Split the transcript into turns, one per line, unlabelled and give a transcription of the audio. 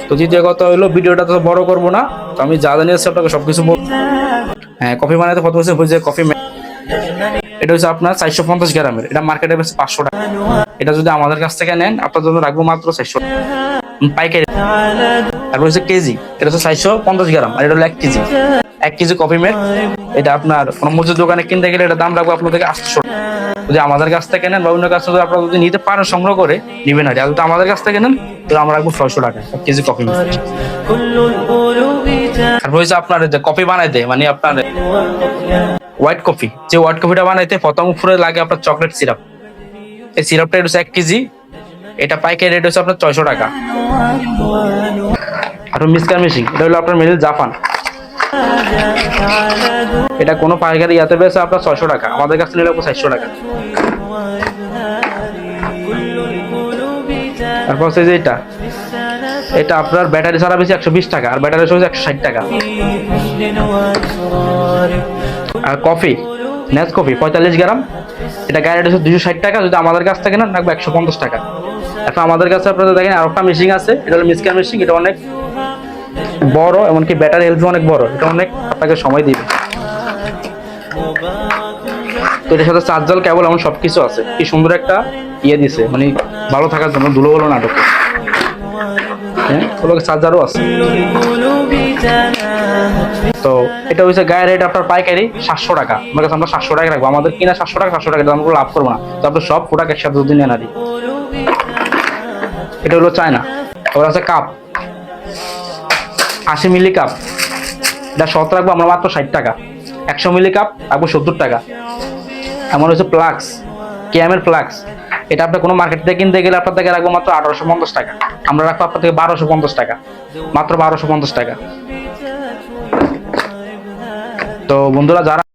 তো দ্বিতীয় কথা হলো ভিডিওটা তো বড় করবো না, তো আমি যা জানি আছে আপনাকে সবকিছু হ্যাঁ, কফি বানাতে কত হচ্ছে কফি এটা হচ্ছে আপনার 450 গ্রামের, এটা মার্কেটে বেশি 500 টাকা। এটা যদি আমাদের কাছ থেকে নেন আপনার জন্য রাখবো মাত্র 400 পাইকারি। তারপর হচ্ছে কেজি, এটা হচ্ছে 450 গ্রাম, আর এটা হলো 1 কেজি। 1 কেজি কফি মেড এটা আপনার কোনো মসজিদ দোকানে কিনতে গেলে এটা দাম রাখবো আপনাদেরকে 800 টাকা। যদি আমাদের কাছ থেকে নেন বা অন্য কাছ থেকে আপনারা যদি নিতে পারেন সংগ্রহ করে নিবেন, আর যদি আমাদের কাছ থেকে নেন তাহলে আমরা রাখবো 600 টাকা 1 কেজি কফি মেড। তারপর হচ্ছে আপনার যে কফি বানাইতে মানে আপনার হোয়াইট কফি, যে হোয়াইট কফিটা বানাইতে প্রথম উপরে লাগে আপনার চকলেট সিরাপ। এই সিরাপটা এটা হচ্ছে 1 কেজি, এটা পাইকারি রেট হচ্ছে আপনার 600 টাকা। আর মিক্সার মেশিন, এটা হলো আপনার মেড জাপান, এটা কোনো পাইকারি ইয়াতে পেয়েছে আপনার 600 টাকা, আমাদের কাছে নিলে 400 টাকা। তারপর হচ্ছে যে এটা আপনার ব্যাটারি ছাড়া বেশি 120 টাকা, আর ব্যাটারি হচ্ছে 160 টাকা। আর কফি নেস কফি 45 গ্রাম, এটা গাড়ি হচ্ছে 260 টাকা, যদি আমাদের কাছ থেকে না রাখবো 150 টাকা। এখন আমাদের কাছে আপনাদের দেখেন আর একটা মেশিন আছে, এটা হলো মিক্সার মেশিন, এটা অনেক বড়, এমনকি ব্যাটারি হেলথ অনেক বড়, এটা অনেক আপনাকে সময় দিবে। তো এটার সাথে চার্জার কেবল এমন সবকিছু আছে, কি সুন্দর একটা ইয়ে দিছে মানে ভালো থাকার জন্য, ধুলো বলো না ঢোকে। হ্যাঁ, চার্জারও আছে। তো এটা হচ্ছে গায়ের রেট আপনার পাইকারি 700 টাকা, আমার কাছে আমরা 700 টাকা রাখবো, আমাদের কিনা 700 টাকা, 700 টাকা আমরা লাভ করবো না, তো আপনার সব প্রোডাক্ট একসাথে যদি নেন। এটা হলো চায়না। ওর আছে কাপ 80 মিলি কাপ, এটা শর্ত রাখবো আমরা মাত্র 60 টাকা। 100 মিলি কাপ রাখবো 70 টাকা। এমন হচ্ছে ফ্লাক্স, কেএমের ফ্লাক্স, এটা আপনার কোনো মার্কেট থেকে কিনতে গেলে আপনার থেকে রাখবো মাত্র 1850 টাকা, আমরা রাখবো আপনার থেকে 1250 টাকা, মাত্র 1250 টাকা। তো বন্ধুরা যারা